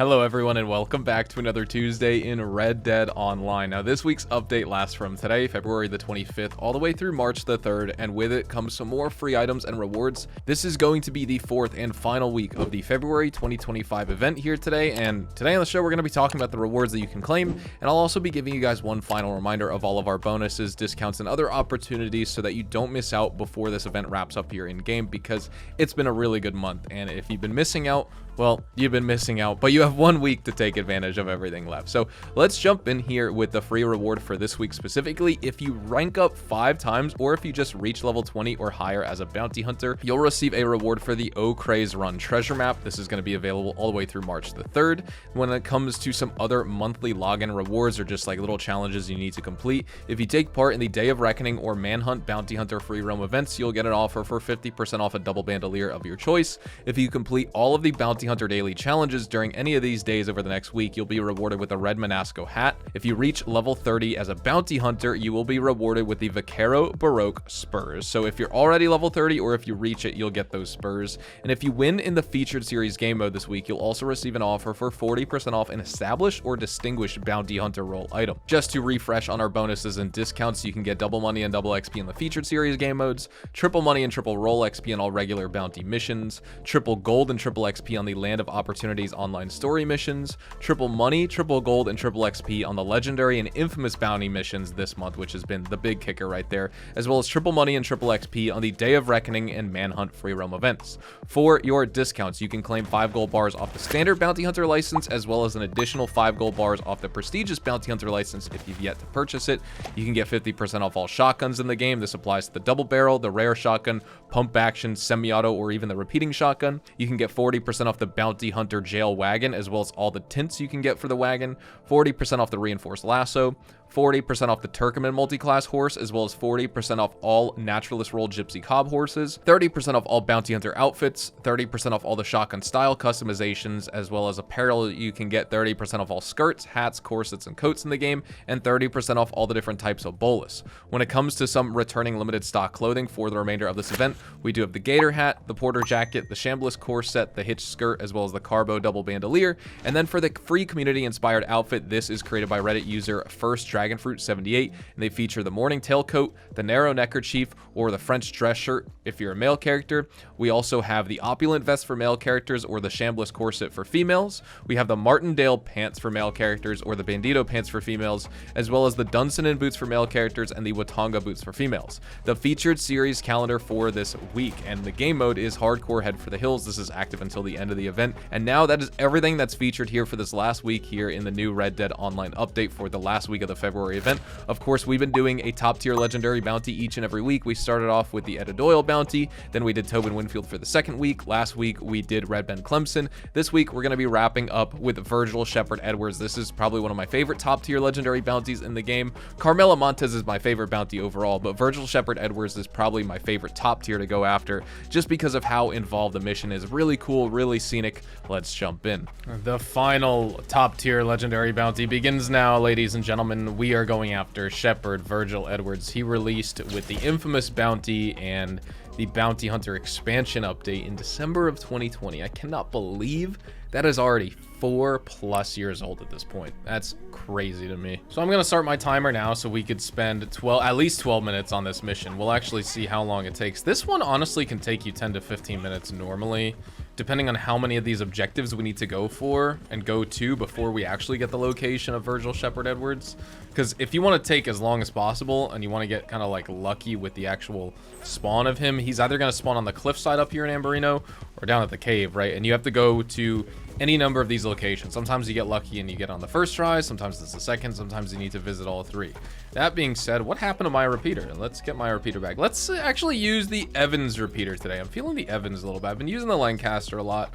Hello everyone and welcome back to another Tuesday in Red Dead Online. Now this week's update lasts from today, February the 25th, all the way through March the 3rd, and with it comes some more free items and rewards. This is going to be the fourth and final week of the February 2025 event here today, and today on the show we're going to be talking about the rewards that you can claim, and I'll also be giving you guys one final reminder of all of our bonuses, discounts, and other opportunities so that you don't miss out before this event wraps up here in game, because it's been a really good month, and if you've been missing out, well, you've been missing out, but you have 1 week to take advantage of everything left. So let's jump in here with the free reward for this week specifically. If you rank up 5 times, or if you just reach level 20 or higher as a bounty hunter, you'll receive a reward for the O'Craze Run treasure map. This is going to be available all the way through March the 3rd. When it comes to some other monthly login rewards or just like little challenges you need to complete, if you take part in the Day of Reckoning or Manhunt Bounty Hunter free roam events, you'll get an offer for 50% off a double bandolier of your choice. If you complete all of the Bounty Hunter daily challenges during any of these days over the next week, you'll be rewarded with a red Monasco hat. If you reach level 30 as a bounty hunter, you will be rewarded with the Vaquero Baroque spurs. So if you're already level 30 or if you reach it, you'll get those spurs. And if you win in the featured series game mode this week, you'll also receive an offer for 40% off an established or distinguished bounty hunter role item. Just to refresh on our bonuses and discounts, you can get double money and double XP in the featured series game modes, triple money and triple roll XP on all regular bounty missions, triple gold and triple XP on the Land of Opportunities online story missions, triple money, triple gold, and triple XP on the legendary and infamous bounty missions this month, which has been the big kicker right there, as well as triple money and triple XP on the Day of Reckoning and Manhunt free roam events. For your discounts, you can claim 5 gold bars off the standard bounty hunter license, as well as an additional 5 gold bars off the prestigious bounty hunter license if you've yet to purchase it. You can get 50% off all shotguns in the game. This applies to the double barrel, the rare shotgun, pump action, semi-auto, or even the repeating shotgun. You can get 40% off the bounty hunter jail wagon, as well as all the tints you can get for the wagon, 40% off the reinforced lasso, 40% off the Turkoman multi-class horse, as well as 40% off all naturalist roll gypsy cob horses, 30% off all bounty hunter outfits, 30% off all the shotgun style customizations, as well as apparel. You can get 30% off all skirts, hats, corsets, and coats in the game, and 30% off all the different types of bolus. When it comes to some returning limited stock clothing for the remainder of this event, we do have the gator hat, the porter jacket, the shambless corset, the hitch skirt, as well as the carbo double bandolier. And then for the free community inspired outfit, this is created by Reddit user First Dragonfruit 78, and they feature the morning tailcoat, the narrow neckerchief, or the French dress shirt if you're a male character. We also have the opulent vest for male characters, or the shambless corset for females. We have the Martindale pants for male characters, or the Bandito pants for females, as well as the Dunsinane boots for male characters and the Watanga boots for females. The featured series calendar for this week and the game mode is Hardcore Head for the Hills. This is active until the end of the event. And now that is everything that's featured here for this last week here in the new Red Dead Online update for the last week of the February event. Of course, we've been doing a top tier legendary bounty each and every week. We started off with the Etta Doyle bounty, then we did Tobin Winfield for the second week. Last week we did Red Ben Clemson. This week we're going to be wrapping up with Virgil Shepard Edwards. This is probably one of my favorite top tier legendary bounties in the game. Carmela Montez is my favorite bounty overall, but Virgil Shepard Edwards is probably my favorite top tier to go after just because of how involved the mission is. Really cool, really scenic. Let's jump in. The final top tier legendary bounty begins now, ladies and gentlemen. We are going after Shepard Virgil Edwards. He released with the infamous bounty and the bounty hunter expansion update in December of 2020. I cannot believe that is already 4+ years old at this point. That's crazy to me. So I'm gonna start my timer now so we could spend at least 12 minutes on this mission. We'll actually see how long it takes. This one honestly can take you 10 to 15 minutes normally, depending on how many of these objectives we need to go for and go to before we actually get the location of Virgil Shepard Edwards. Because if you want to take as long as possible and you want to get kind of like lucky with the actual spawn of him, he's either going to spawn on the cliffside up here in Ambarino or down at the cave, right? And you have to go to any number of these locations. Sometimes you get lucky and you get on the first try, sometimes it's the second, sometimes you need to visit all 3. That being said, what happened to my repeater? Let's get my repeater back. Let's actually use the Evans repeater today. I'm feeling the Evans a little bit. I've been using the Lancaster a lot.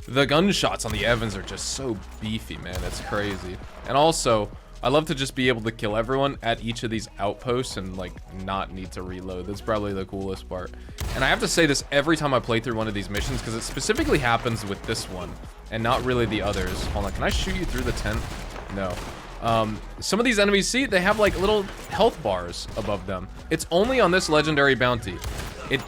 The gunshots on the Evans are just so beefy, man. It's crazy. And also, I love to just be able to kill everyone at each of these outposts and like not need to reload. That's probably the coolest part. And I have to say this every time I play through one of these missions because it specifically happens with this one and not really the others. Hold on, can I shoot you through the tent? No. Some of these enemies, see, they have like little health bars above them. It's only on this legendary bounty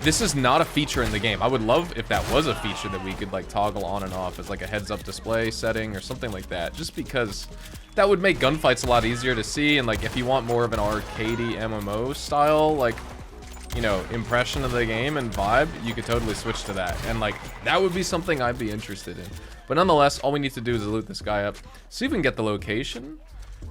This is not a feature in the game. I would love if that was a feature that we could like toggle on and off as like a heads-up display setting or something like that, just because that would make gunfights a lot easier to see. And like if you want more of an arcadey MMO style, like, you know, impression of the game and vibe, you could totally switch to that. And like that would be something I'd be interested in. But nonetheless, all we need to do is loot this guy up, see if we can get the location.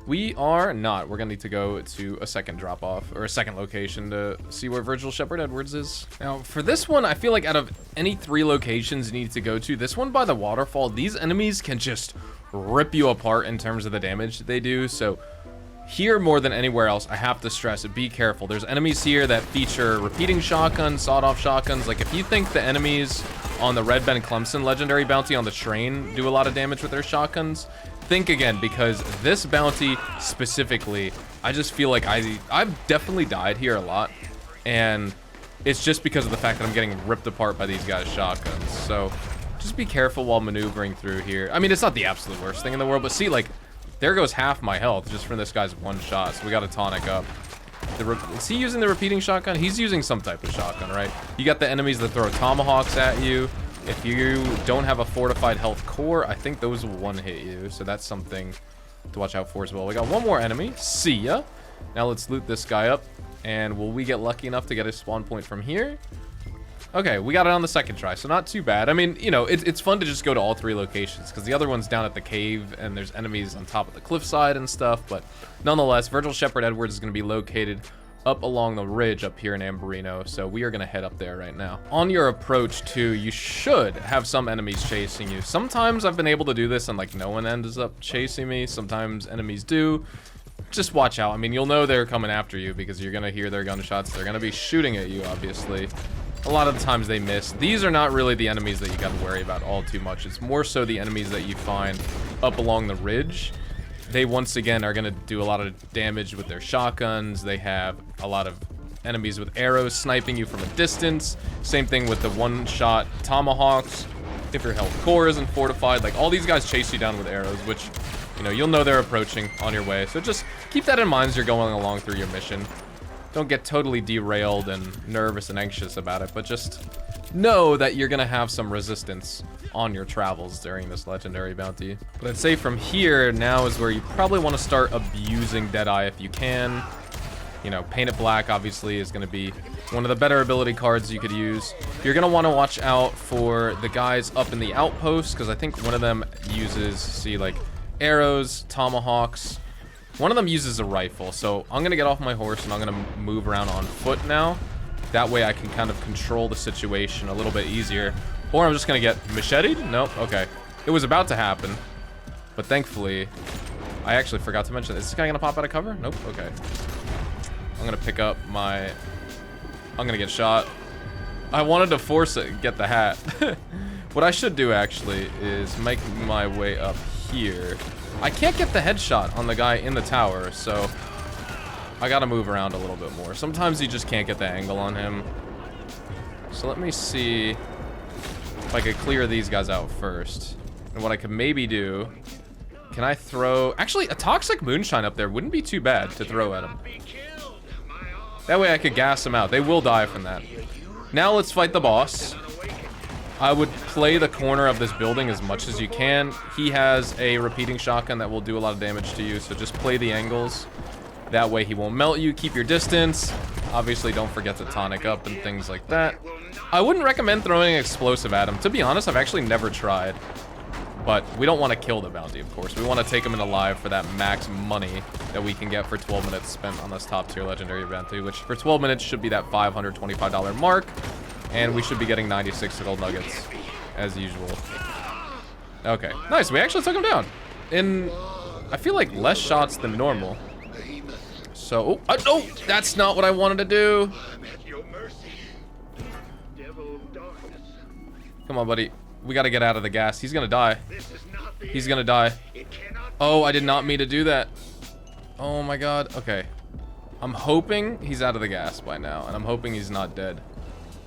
We are not. We're gonna need to go to a second drop off, or a second location, to see where Virgil Shepherd Edwards is. Now for this one, I feel like out of any 3 locations you need to go to, this one by the waterfall, these enemies can just rip you apart in terms of the damage that they do. So here, more than anywhere else, I have to stress it, be careful. There's enemies here that feature repeating shotguns, sawed-off shotguns. Like if you think the enemies on the Red Ben Clemson legendary bounty on the train do a lot of damage with their shotguns, think again, because this bounty specifically, I just feel like I've definitely died here a lot, and it's just because of the fact that I'm getting ripped apart by these guys' shotguns. So just be careful while maneuvering through here. I mean, it's not the absolute worst thing in the world, but see, like, there goes half my health just from this guy's one shot, so we gotta tonic up. Is he using the repeating shotgun? He's using some type of shotgun, right? You got the enemies that throw tomahawks at you. If you don't have a fortified health core, I think those will one-hit you, so that's something to watch out for as well. We got one more enemy. See ya. Now let's loot this guy up, and will we get lucky enough to get a spawn point from here? Okay, we got it on the second try, so not too bad. I mean, you know, it's fun to just go to all 3 locations, because the other one's down at the cave, and there's enemies on top of the cliffside and stuff, but nonetheless, Virgil Shepherd Edwards is going to be located up along the ridge up here in Ambarino, so we are going to head up there right now. On your approach to, you should have some enemies chasing you. Sometimes I've been able to do this and like no one ends up chasing me. Sometimes enemies do. Just watch out. I mean, you'll know they're coming after you because you're going to hear their gunshots. They're going to be shooting at you, obviously. A lot of the times they miss. These are not really the enemies that you got to worry about all too much. It's more so the enemies that you find up along the ridge. They once again are going to do a lot of damage with their shotguns. They have a lot of enemies with arrows sniping you from a distance. Same thing with the one-shot tomahawks. If your health core isn't fortified, like all these guys chase you down with arrows, which, you know, you'll know they're approaching on your way. So just keep that in mind as you're going along through your mission. Don't get totally derailed and nervous and anxious about it, but just know that you're gonna have some resistance on your travels during this legendary bounty. But I'd say from here, now is where you probably want to start abusing Deadeye if you can. You know, Paint It Black obviously is going to be one of the better ability cards you could use. You're going to want to watch out for the guys up in the outpost, because I think one of them uses, see, like, arrows, tomahawks. One of them uses a rifle, so I'm going to get off my horse and I'm going to move around on foot now. That way I can kind of control the situation a little bit easier. Or I'm just going to get macheted? Nope. Okay. It was about to happen, but thankfully, I actually forgot to mention, is this guy going to pop out of cover? Nope. Okay. I'm going to pick up my... I'm going to get shot. I wanted to force it and get the hat. What I should do, actually, is make my way up here. I can't get the headshot on the guy in the tower, so I got to move around a little bit more. Sometimes you just can't get the angle on him. So let me see if I could clear these guys out first. And what I could maybe do... Can I throw... Actually, a Toxic Moonshine up there wouldn't be too bad to throw at him. That way I could gas them out. They will die from that. Now let's fight the boss. I would play the corner of this building as much as you can. He has a repeating shotgun that will do a lot of damage to you, so just play the angles. That way he won't melt you. Keep your distance. Obviously, don't forget to tonic up and things like that. I wouldn't recommend throwing an explosive at him. To be honest, I've actually never tried. But we don't want to kill the bounty, of course. We want to take him in alive for that max money that we can get for 12 minutes spent on this top tier legendary bounty, which for 12 minutes should be that $525 mark. And we should be getting 96 gold nuggets, as usual. Okay, nice. We actually took him down in, I feel like, less shots than normal. So, oh, that's not what I wanted to do. Come on, buddy. We gotta get out of the gas. He's gonna die. He's gonna die. Oh, I did not mean to do that. Oh my god. Okay. I'm hoping he's out of the gas by now, and I'm hoping he's not dead.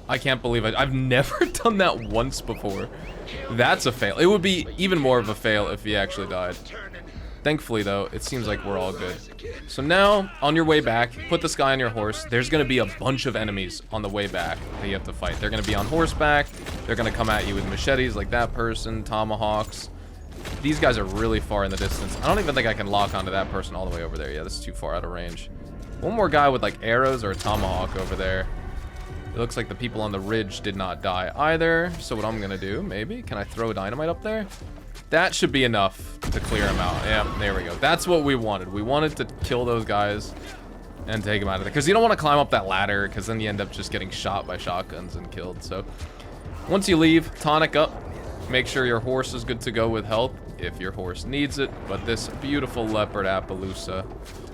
I can't believe it. I've never done that once before. That's a fail. It would be even more of a fail if he actually died. Thankfully, though, it seems like we're all good. So now, on your way back, put this guy on your horse. There's going to be a bunch of enemies on the way back that you have to fight. They're going to be on horseback. They're going to come at you with machetes like that person, tomahawks. These guys are really far in the distance. I don't even think I can lock onto that person all the way over there. Yeah, this is too far out of range. One more guy with like arrows or a tomahawk over there. It looks like the people on the ridge did not die either. So what I'm going to do, maybe, can I throw dynamite up there? That should be enough to clear him out. Yeah, there we go. That's what we wanted. We wanted to kill those guys and take them out of there. Because you don't want to climb up that ladder, because then you end up just getting shot by shotguns and killed. So once you leave, tonic up. Make sure your horse is good to go with health if your horse needs it. But this beautiful leopard Appaloosa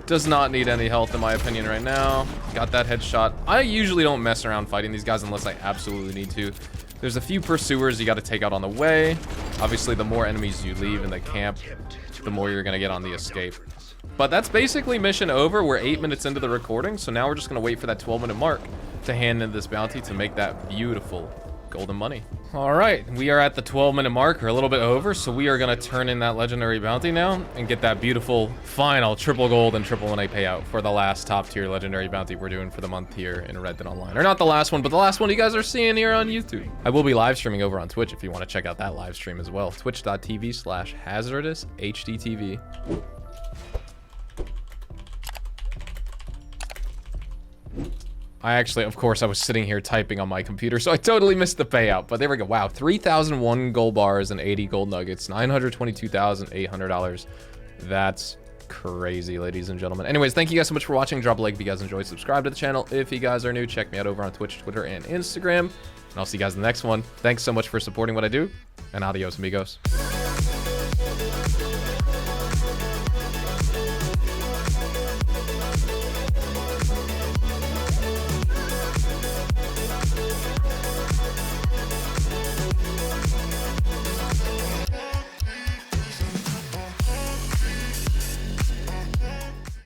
does not need any health, in my opinion, right now. Got that headshot. I usually don't mess around fighting these guys unless I absolutely need to. There's a few pursuers you got to take out on the way. Obviously, the more enemies you leave in the camp, the more you're going to get on the escape. But that's basically mission over. We're 8 minutes into the recording, so now we're just going to wait for that 12-minute mark to hand in this bounty to make that beautiful golden money. All right, we are at the 12-minute mark, or a little bit over, so we are going to turn in that legendary bounty now and get that beautiful final triple gold and triple money payout for the last top-tier legendary bounty we're doing for the month here in Red Dead Online. Or not the last one, but the last one you guys are seeing here on YouTube. I will be live streaming over on Twitch if you want to check out that live stream as well. Twitch.tv/HazardousHDTV. I actually, of course, I was sitting here typing on my computer, so I totally missed the payout. But there we go. Wow, 3,001 gold bars and 80 gold nuggets, $922,800. That's crazy, ladies and gentlemen. Anyways, thank you guys so much for watching. Drop a like if you guys enjoyed. Subscribe to the channel if you guys are new. Check me out over on Twitch, Twitter, and Instagram. And I'll see you guys in the next one. Thanks so much for supporting what I do, and adios, amigos.